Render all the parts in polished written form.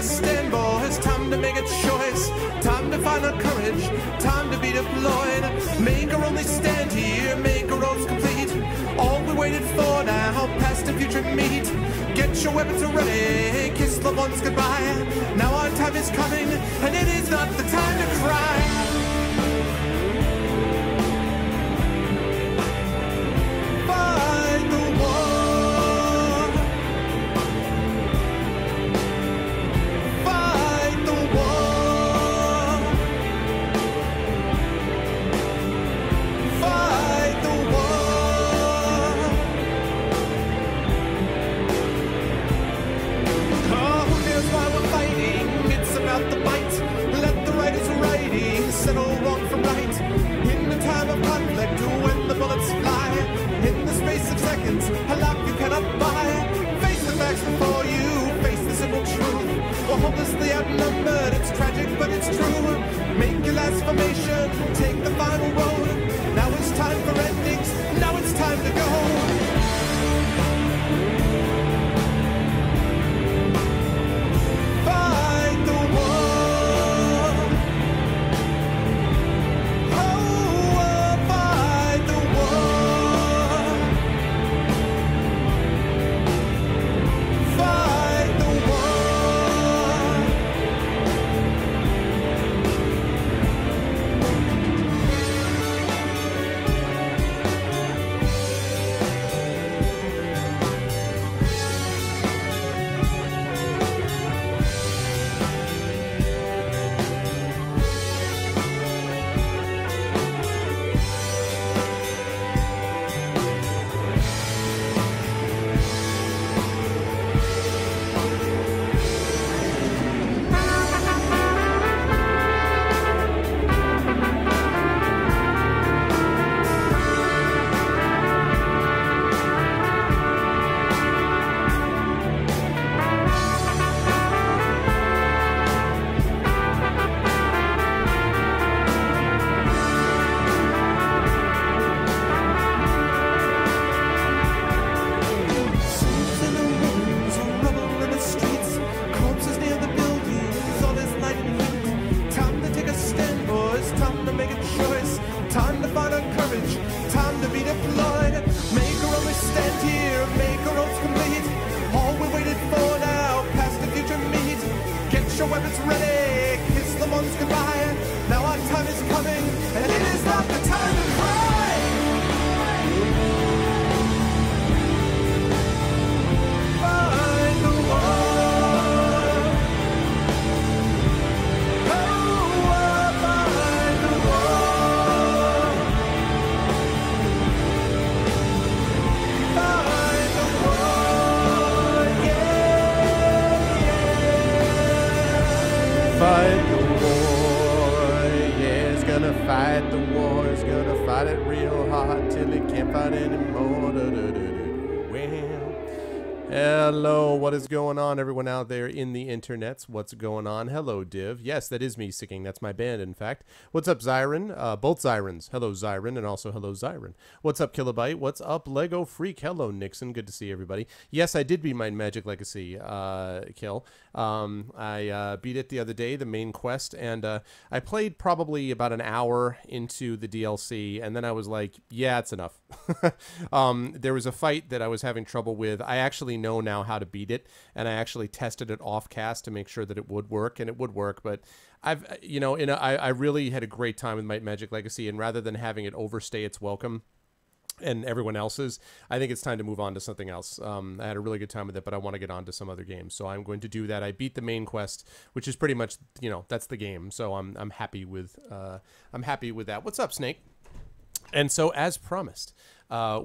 a stand, boys. Time to make a choice. Time to find our courage. Time to be deployed. Make our only stand here. Make our roads complete. All we waited for now, past and future meet. Get your weapons ready. Kiss loved ones goodbye. Now our time is coming, and it is not the time to cry. Fight the war. Fight the war. Fight the war. Oh, here's why we're fighting. It's about the fight. Let the righters righting settle wrong from right. In the time of conflict, when the bullets fly, in the space of seconds, a life you cannot buy. Face the facts before you, face the simple truth. We're hopelessly outnumbered, it's tragic but it's true. Make your last formation, take the final road. Now it's time for endings, now it's time to go. Fight the war. Oh, fight the war. Fight the war. Fight the war, yeah, he's gonna fight the war, he's gonna fight it real hard till he can't fight anymore. Well, hello, what is going on, everyone out there in the internets? What's going on? Hello, Div. Yes, that is me singing. That's my band, in fact. What's up, Zyron? Both Zyrons. Hello, Zyron, and also hello, Zyron. What's up, Kilobyte? What's up, Lego Freak? Hello, Nixon. Good to see everybody. Yes, I did beat my Magic Legacy kill. I beat it the other day, the main quest, and I played probably about an hour into the DLC, and then I was like, yeah, it's enough. There was a fight that I was having trouble with. I actually know now how to beat it, and I actually tested it off cast to make sure that it would work, and it would work, but I've, you know, I really had a great time with Might Magic Legacy, and rather than having it overstay its welcome and everyone else's, I think it's time to move on to something else. I had a really good time with it, but I want to get on to some other games, so I'm going to do that. I beat the main quest, which is pretty much, you know, that's the game, so I'm happy with that. What's up, Snake? And so, as promised,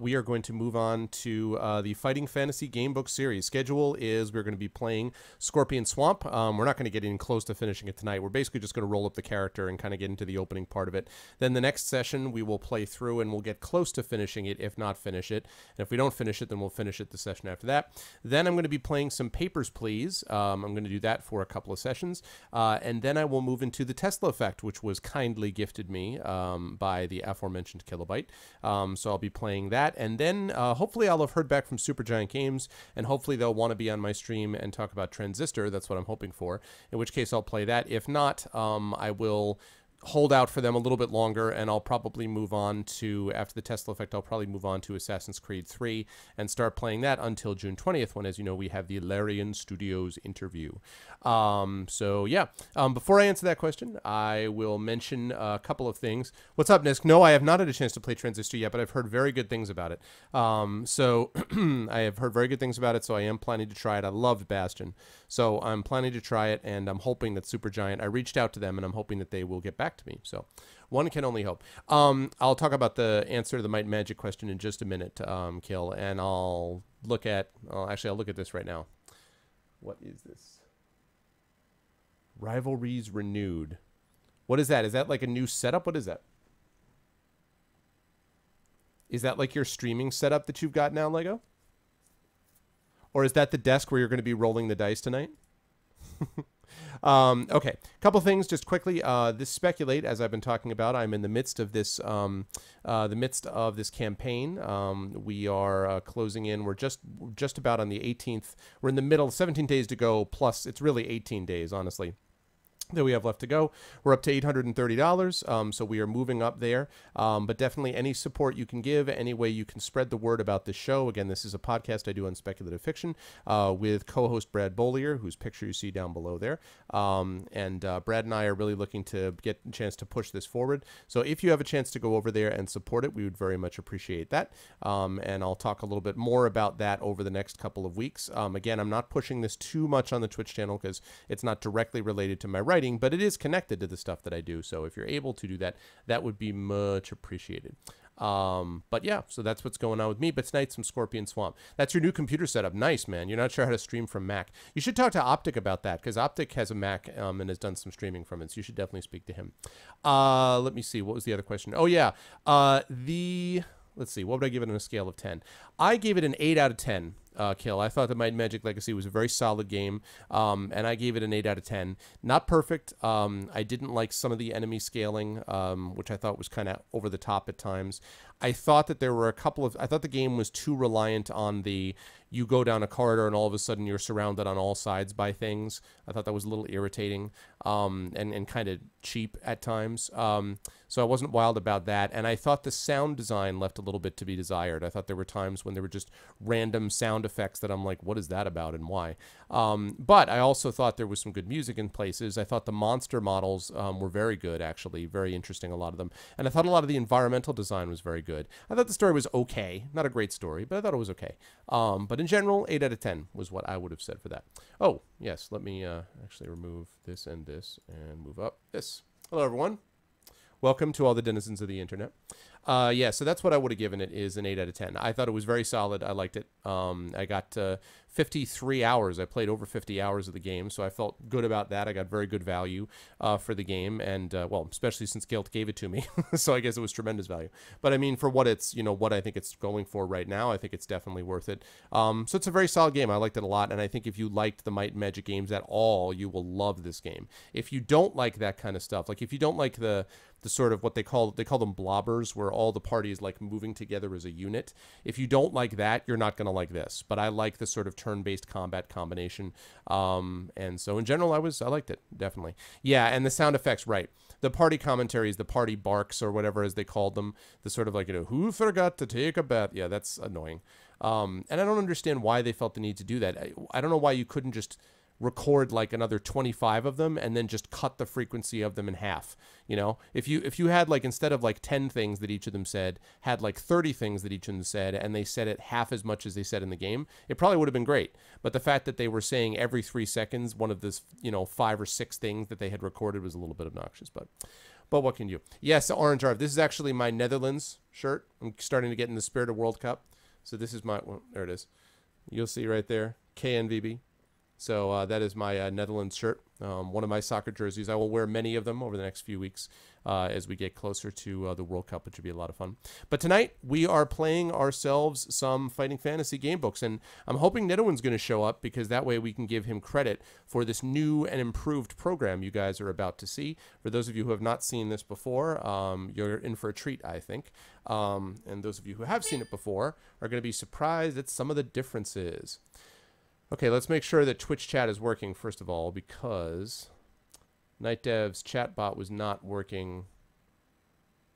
we are going to move on to the Fighting Fantasy Gamebook series. Schedule is we're going to be playing Scorpion Swamp. We're not going to get in close to finishing it tonight. We're basically just going to roll up the character and kind of get into the opening part of it. Then the next session we will play through and we'll get close to finishing it, if not finish it. And if we don't finish it, then we'll finish it the session after that. Then I'm going to be playing some Papers, Please. I'm going to do that for a couple of sessions. And then I will move into the Tesla Effect, which was kindly gifted me by the aforementioned Kilobyte. So I'll be playing playing that. And then hopefully I'll have heard back from Supergiant Games, and hopefully they'll want to be on my stream and talk about Transistor. That's what I'm hoping for, in which case I'll play that. If not, I will hold out for them a little bit longer, and I'll probably move on to, after the Tesla Effect, I'll probably move on to Assassin's Creed 3 and start playing that until June 20th, when, as you know, we have the Larian Studios interview. So yeah, before I answer that question, I will mention a couple of things. What's up, Nisk? No, I have not had a chance to play Transistor yet, but I've heard very good things about it. So I have heard very good things about it, so I am planning to try it. I loved Bastion, so I'm planning to try it, and I'm hoping that Supergiant, I reached out to them, and I'm hoping that they will get back to me. So one can only hope. I'll talk about the answer to the Might and Magic question in just a minute, Kill, and I'll look at, actually I'll look at this right now. What is this? Rivalries Renewed. What is that? Is that like a new setup? What is that? Is that like your streaming setup that you've got now, Lego? Or is that the desk where you're going to be rolling the dice tonight? Okay, couple things just quickly. This Speculate, as I've been talking about, I'm in the midst of this campaign. We are closing in. We're just about on the 18th. We're in the middle, 17 days to go, plus it's really 18 days, honestly, that we have left to go. We're up to $830, so we are moving up there. But definitely any support you can give, any way you can spread the word about this show. Again, this is a podcast I do on speculative fiction with co-host Brad Bollier, whose picture you see down below there. And Brad and I are really looking to get a chance to push this forward. So if you have a chance to go over there and support it, we would very much appreciate that. And I'll talk a little bit more about that over the next couple of weeks. Again, I'm not pushing this too much on the Twitch channel because it's not directly related to my writing, but it is connected to the stuff that I do. So if you're able to do that, that would be much appreciated. But yeah, so that's what's going on with me. But tonight, some Scorpion Swamp. That's your new computer setup. Nice, man. You're not sure how to stream from Mac. You should talk to Optic about that, because Optic has a Mac and has done some streaming from it. So you should definitely speak to him. Let me see. What was the other question? Oh, yeah. Let's see. What would I give it on a scale of 10? I gave it an 8 out of 10. Kill. I thought the Might and Magic Legacy was a very solid game, and I gave it an 8 out of 10. Not perfect. I didn't like some of the enemy scaling, which I thought was kind of over the top at times. I thought that there were I thought the game was too reliant on you go down a corridor and all of a sudden you're surrounded on all sides by things. I thought that was a little irritating and kind of cheap at times. So I wasn't wild about that. And I thought the sound design left a little bit to be desired. I thought there were times when there were just random sound effects that I'm like, what is that about and why? But I also thought there was some good music in places. I thought the monster models were very good, actually. Very interesting, a lot of them. And I thought a lot of the environmental design was very good. I thought the story was okay. Not a great story, but I thought it was okay. But in general, 8 out of 10 was what I would have said for that. Oh, yes, let me actually remove this and move up this. Hello, everyone. Welcome to all the denizens of the internet. Yeah, so that's what I would have given it, is an 8 out of 10. I thought it was very solid. I liked it. I got 53 hours. I played over 50 hours of the game, so I felt good about that. I got very good value for the game, and, well, especially since Guilt gave it to me, so I guess it was tremendous value. But, I mean, for what it's, what I think it's going for right now, I think it's definitely worth it. So it's a very solid game. I liked it a lot, and I think if you liked the Might and Magic games at all, you will love this game. If you don't like that kind of stuff, like if you don't like the sort of what they call them blobbers, where all the parties like moving together as a unit. If you don't like that, you're not going to like this. But I like the sort of turn-based combat combination. And so in general, I liked it, definitely. Yeah, and the sound effects, right. The party commentaries, the party barks or whatever as they called them, the sort of like, who forgot to take a bath? Yeah, that's annoying. And I don't understand why they felt the need to do that. I don't know why you couldn't just record like another 25 of them and then just cut the frequency of them in half. If you had like, instead of like 10 things that each of them said, had like 30 things that each of them said, and they said it half as much as they said in the game, it probably would have been great. But the fact that they were saying every 3 seconds one of this 5 or 6 things that they had recorded was a little bit obnoxious. But what can you? Yes, Orange Arv. This is actually my Netherlands shirt. I'm starting to get in the spirit of World Cup. So this is my, well, there it is. You'll see right there, KNVB. So that is my Netherlands shirt, one of my soccer jerseys. I will wear many of them over the next few weeks as we get closer to the World Cup, which would be a lot of fun. But tonight, we are playing ourselves some Fighting Fantasy game books, and I'm hoping Netherland's going to show up because that way we can give him credit for this new and improved program you guys are about to see. For those of you who have not seen this before, you're in for a treat, I think. And those of you who have seen it before are going to be surprised at some of the differences. Okay, let's make sure that Twitch chat is working, first of all, because NightDev's chatbot was not working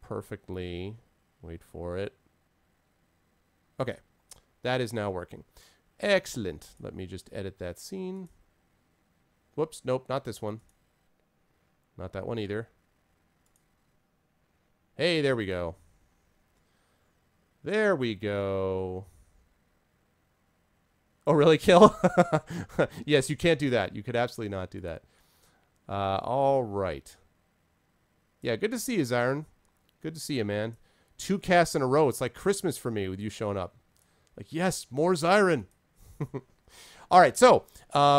perfectly. Wait for it. Okay, that is now working. Excellent. Let me just edit that scene. Whoops, nope, not this one. Not that one either. Hey, there we go. There we go. Oh, really, Kill? Yes, you can't do that. You could absolutely not do that. All right. Yeah, good to see you, Zyron. Good to see you, man. 2 casts in a row. It's like Christmas for me with you showing up. Like, yes, more Zyron. All right, so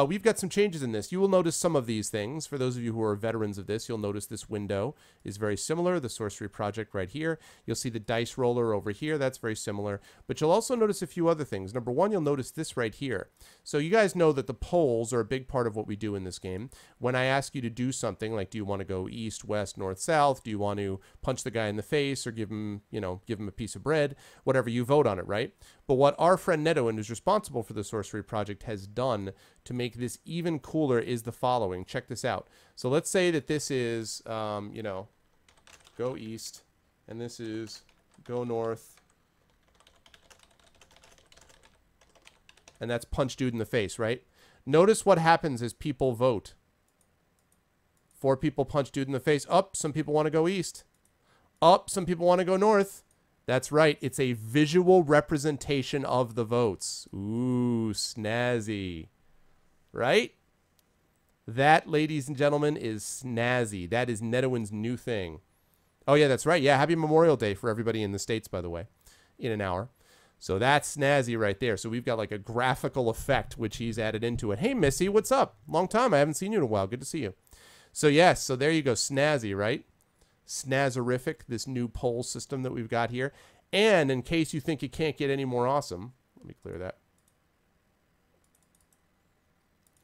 we've got some changes in this. You will notice some of these things. For those of you who are veterans of this, you'll notice this window is very similar. The Sorcery Project right here. You'll see the dice roller over here. That's very similar. But you'll also notice a few other things. Number one, you'll notice this right here. So you guys know that the polls are a big part of what we do in this game. When I ask you to do something, like do you want to go east, west, north, south? Do you want to punch the guy in the face or give him, give him a piece of bread? Whatever, you vote on it, right? But what our friend Netherland, who's responsible for the Sorcery Project, has done to make this even cooler is the following. Check this out. So let's say that this is, go east, and this is go north, and that's punch dude in the face, right? Notice what happens as people vote. 4 people punch dude in the face. Up, some people want to go east. Up, some people want to go north. That's right. It's a visual representation of the votes. Ooh, snazzy. Right? That, ladies and gentlemen, is snazzy. That is Netherland's new thing. Oh, yeah, that's right. Yeah, happy Memorial Day for everybody in the States, by the way, in an hour. So that's snazzy right there. So we've got like a graphical effect, which he's added into it. Hey, Missy, what's up? Long time. I haven't seen you in a while. Good to see you. So, yes, so there you go. Snazzy, right? Snazerific, this new poll system that we've got here. And in case you think it can't get any more awesome, let me clear that.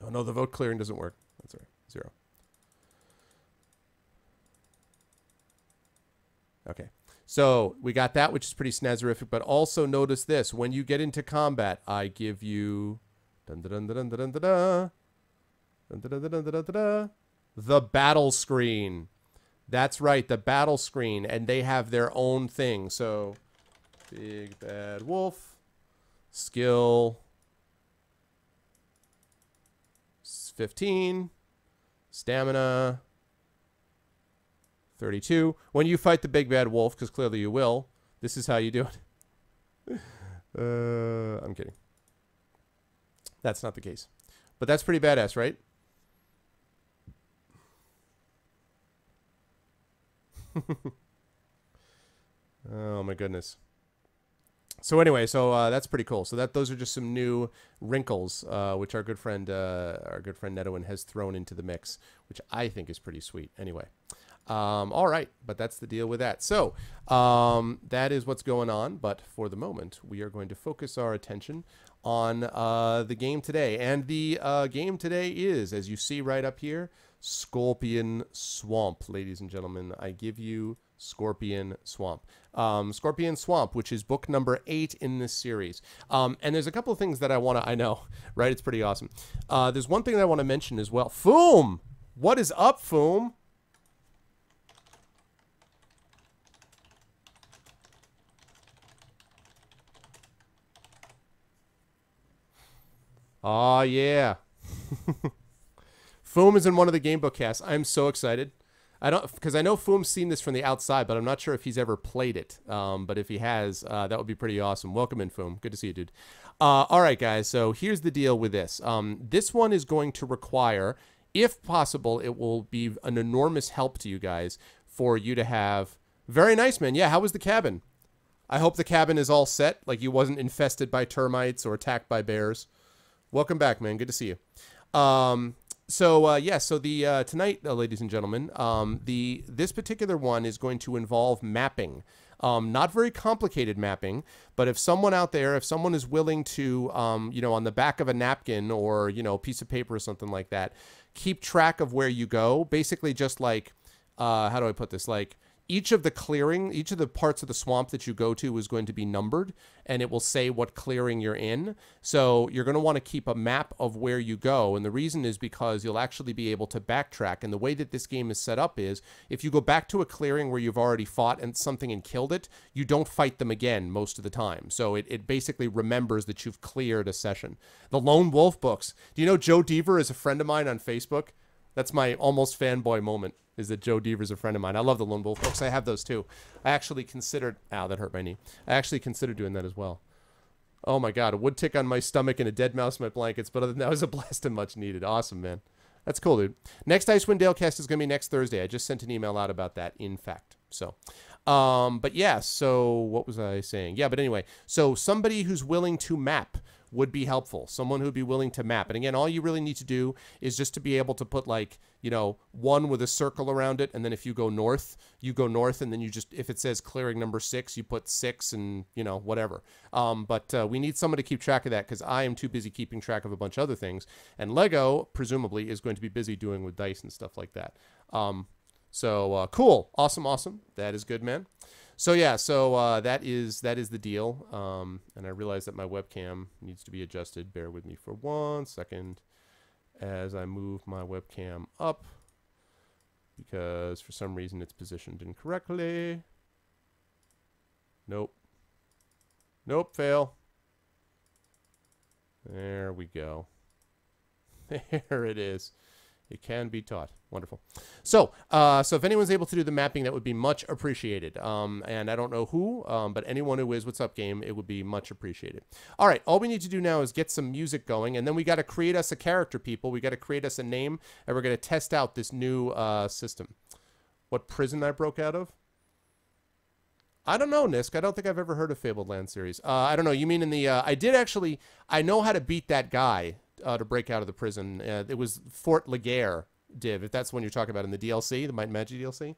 Oh, no, the vote clearing doesn't work. That's all right. 0. Okay. So we got that, which is pretty snazerific. But also notice this. When you get into combat, I give you the battle screen. That's right, the battle screen. And they have their own thing. So, Big Bad Wolf, skill 15, stamina 32. When you fight the Big Bad Wolf, because clearly you will, this is how you do it. I'm kidding. That's not the case. But that's pretty badass, right? Oh my goodness. So anyway, that's pretty cool. So those are just some new wrinkles, which our good friend Netherland has thrown into the mix, which I think is pretty sweet. Anyway, all right, but that's the deal with that. So that is what's going on. But for the moment, we are going to focus our attention on the game today, and the game today is, as you see right up here, Scorpion Swamp, ladies and gentlemen. I give you Scorpion Swamp. Scorpion Swamp, which is book number 8 in this series. And there's a couple of things that I know, right? It's pretty awesome. There's one thing that I want to mention as well. Foom! What is up, Foom? Oh, yeah. Foom is in one of the game book casts. I'm so excited. Because I know Foom's seen this from the outside, but I'm not sure if he's ever played it. But if he has, that would be pretty awesome. Welcome in, Foom. Good to see you, dude. All right, guys. So here's the deal with this. This one is going to require, if possible, it will be an enormous help to you guys for you to have. Very nice, man. Yeah, how was the cabin? I hope the cabin is all set, like you wasn't infested by termites or attacked by bears. Welcome back, man. Good to see you. So the tonight, ladies and gentlemen, this particular one is going to involve mapping. Not very complicated mapping, but if someone out there, if someone is willing to, on the back of a napkin or, a piece of paper or something like that, keep track of where you go, basically just like, how do I put this? Like each of the parts of the swamp that you go to is going to be numbered, and it will say what clearing you're in. So you're going to want to keep a map of where you go. And the reason is because you'll actually be able to backtrack. And the way that this game is set up is if you go back to a clearing where you've already fought and something and killed it, you don't fight them again most of the time. So it basically remembers that you've cleared a session. The Lone Wolf books. Do you know Joe Deaver is a friend of mine on Facebook? That's my almost fanboy moment, is that Joe Deaver's a friend of mine. I love the Lone Wolf books. I have those too. I actually considered... Ow, that hurt my knee. I actually considered doing that as well. Oh my god, a wood tick on my stomach and a dead mouse in my blankets, but other than that, it was a blast and much needed. Awesome, man. That's cool, dude. Next Icewind Dale cast is going to be next Thursday. I just sent an email out about that, in fact. So, but yeah, so what was I saying? Yeah, but anyway, so somebody who's willing to map would be helpful. Someone who'd be willing to map. And again, all you really need to do is just to be able to put like, one with a circle around it. And then if you go north, and then you just, if it says clearing number 6, you put 6 and, whatever. But we need someone to keep track of that because I am too busy keeping track of a bunch of other things. And Lego, presumably, is going to be busy doing with dice and stuff like that. So cool. Awesome. That is good, man. So yeah, that is the deal. And I realize that my webcam needs to be adjusted. Bear with me for 1 second as I move my webcam up because for some reason it's positioned incorrectly. Nope, fail. There we go. There it is. It can be taught. Wonderful. So if anyone's able to do the mapping, that would be much appreciated. And I don't know who, but anyone who is, what's up, game, it would be much appreciated. All right, all we need to do now is get some music going, and then we got to create us a character, people. We got to create us a name, and we're going to test out this new system. What prison I broke out of? I don't know, Nisk. I don't think I've ever heard of Fabled Land series. I don't know. You mean in the... I know how to beat that guy to break out of the prison. It was Fort Laguerre div, if that's the one you're talking about in the DLC, the Might and Magic DLC.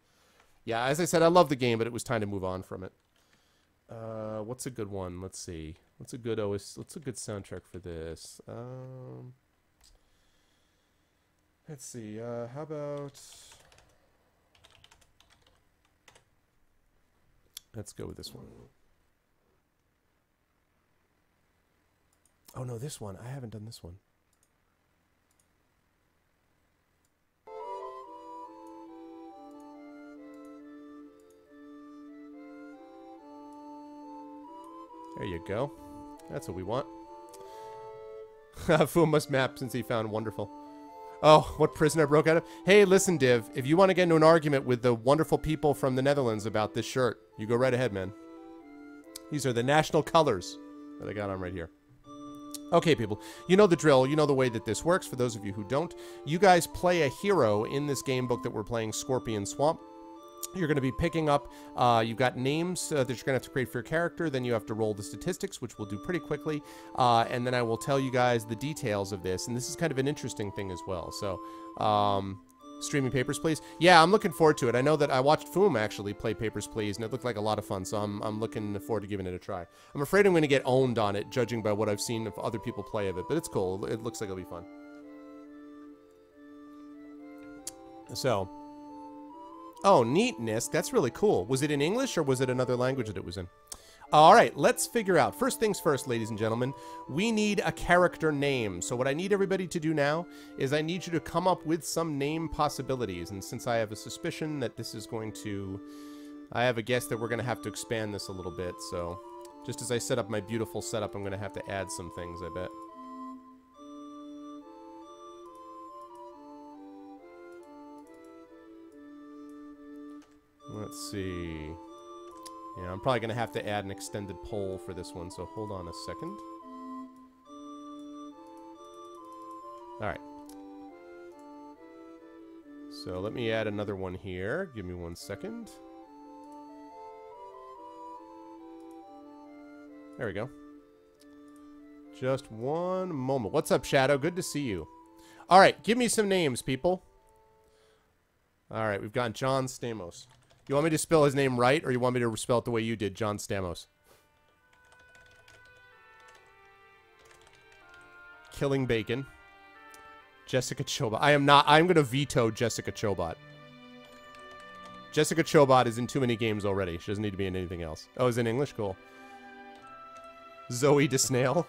Yeah, as I said, I love the game, but it was time to move on from it. What's a good one? Let's see. What's a good soundtrack for this? Let's see. How about... Let's go with this one. Oh, no, this one. I haven't done this one. There you go. That's what we want. Fu must map since he found wonderful. Oh, what prison I broke out of. Hey, listen, Div. If you want to get into an argument with the wonderful people from the Netherlands about this shirt, you go right ahead, man. These are the national colors that I got on right here. Okay, people. You know the drill. You know the way that this works. For those of you who don't, you guys play a hero in this game book that we're playing, Scorpion Swamp. You're going to be picking up, you've got names that you're going to have to create for your character. Then you have to roll the statistics, which we'll do pretty quickly. And then I will tell you guys the details of this. And this is kind of an interesting thing as well. So, streaming Papers, Please. Yeah, I'm looking forward to it. I know that I watched Foom actually play Papers, Please, and it looked like a lot of fun. So I'm looking forward to giving it a try. I'm afraid I'm going to get owned on it, judging by what I've seen of other people play of it. But it's cool. It looks like it'll be fun. So... Oh, neatness. That's really cool. Was it in English or was it another language that it was in? All right, let's figure out. First things first, ladies and gentlemen, we need a character name. So what I need everybody to do now is I need you to come up with some name possibilities. And since I have a suspicion that this is going to... I have a guess that we're going to have to expand this a little bit. So just as I set up my beautiful setup, I'm going to have to add some things, I bet. Let's see. Yeah, I'm probably going to have to add an extended poll for this one, so hold on a second. Alright. So let me add another one here. Give me 1 second. There we go. Just one moment. What's up, Shadow? Good to see you. All right, give me some names, people. All right, we've got John Stamos. You want me to spell his name right, or you want me to spell it the way you did, John Stamos? Killing Bacon. Jessica Chobot. I'm going to veto Jessica Chobot. Jessica Chobot is in too many games already. She doesn't need to be in anything else. Oh, is in English? Cool. Zoe DeSnail.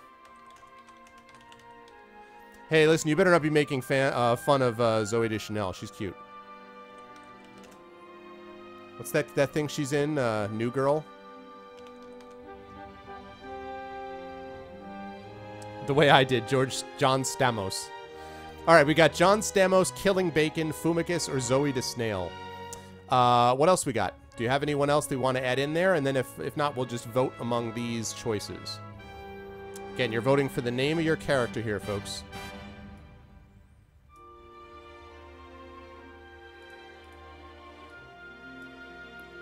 Hey, listen, you better not be making fun of Zoe Deschanel. She's cute. What's that thing she's in? New Girl? The way I did, John Stamos. Alright, we got John Stamos, Killing Bacon, Fumicus, or Zoe DeSnail. What else we got? Do you have anyone else that you want to add in there? And then if not, we'll just vote among these choices. Again, you're voting for the name of your character here, folks.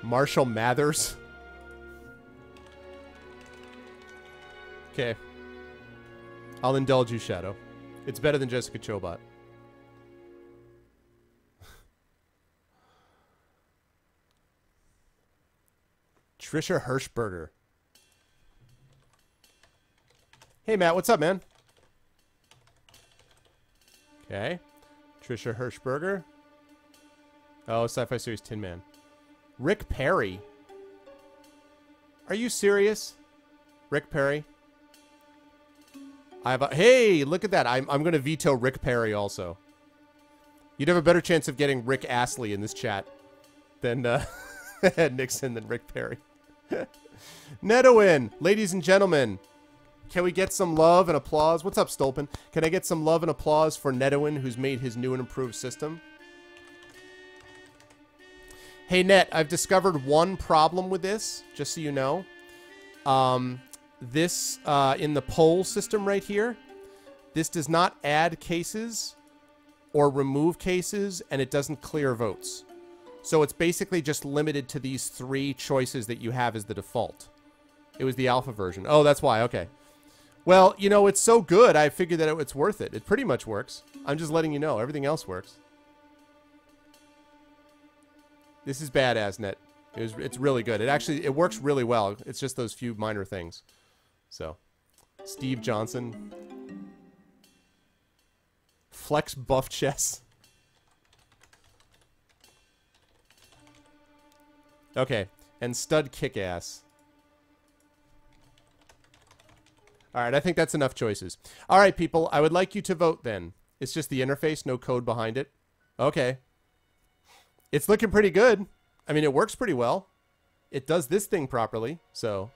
Marshall Mathers. Okay. I'll indulge you, Shadow. It's better than Jessica Chobot. Trisha Hirschberger. Hey, Matt. What's up, man? Okay. Trisha Hirschberger. Oh, Sci-Fi Series Tin Man. Rick Perry. Are you serious? Rick Perry? Hey, look at that. I'm going to veto Rick Perry also. You'd have a better chance of getting Rick Astley in this chat than Nixon than Rick Perry. Netowin, ladies and gentlemen, can we get some love and applause? What's up, Stolpen? Can I get some love and applause for Netowin, who's made his new and improved system? Hey, Net, I've discovered one problem with this, just so you know. This, in the poll system right here, this does not add cases or remove cases, and it doesn't clear votes. So it's basically just limited to these 3 choices that you have as the default. It was the alpha version. Oh, that's why. Okay. Well, you know, it's so good, I figured that it's worth it. It pretty much works. I'm just letting you know. Everything else works. This is badass, Net. It's really good. It works really well. It's just those few minor things. So, Steve Johnson. Flex Buff Chess. Okay, and Stud Kickass. Alright, I think that's enough choices. Alright, people, I would like you to vote then. It's just the interface, no code behind it. Okay. It's looking pretty good. I mean, it works pretty well. It does this thing properly, so...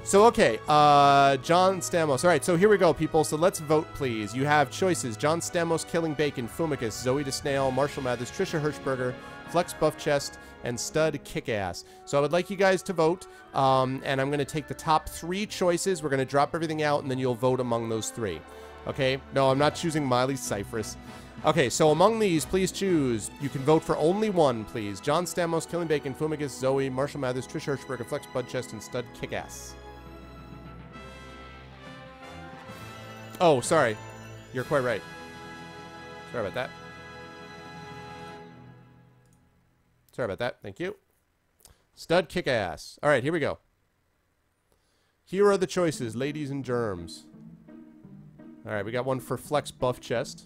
So, okay, John Stamos. All right, so here we go, people. So let's vote, please. You have choices. John Stamos, Killing Bacon, Fumicus, Zoe DeSnail, Marshall Mathers, Trisha Hirschberger, Flex Buff Chest, and Stud Kickass. So I would like you guys to vote, and I'm going to take the top 3 choices. We're going to drop everything out, and then you'll vote among those 3. Okay? No, I'm not choosing Miley Cyrus. Okay, so among these, please choose. You can vote for only one, please. John Stamos, Killing Bacon, Fumicus, Zoe, Marshall Mathers, Trisha Hirschberger, Flex Buff Chest, and Stud Kickass. Oh, sorry. You're quite right. Sorry about that. Sorry about that. Thank you. Stud Kickass. All right, here we go. Here are the choices, ladies and germs. All right, we got one for Flex Buff Chest.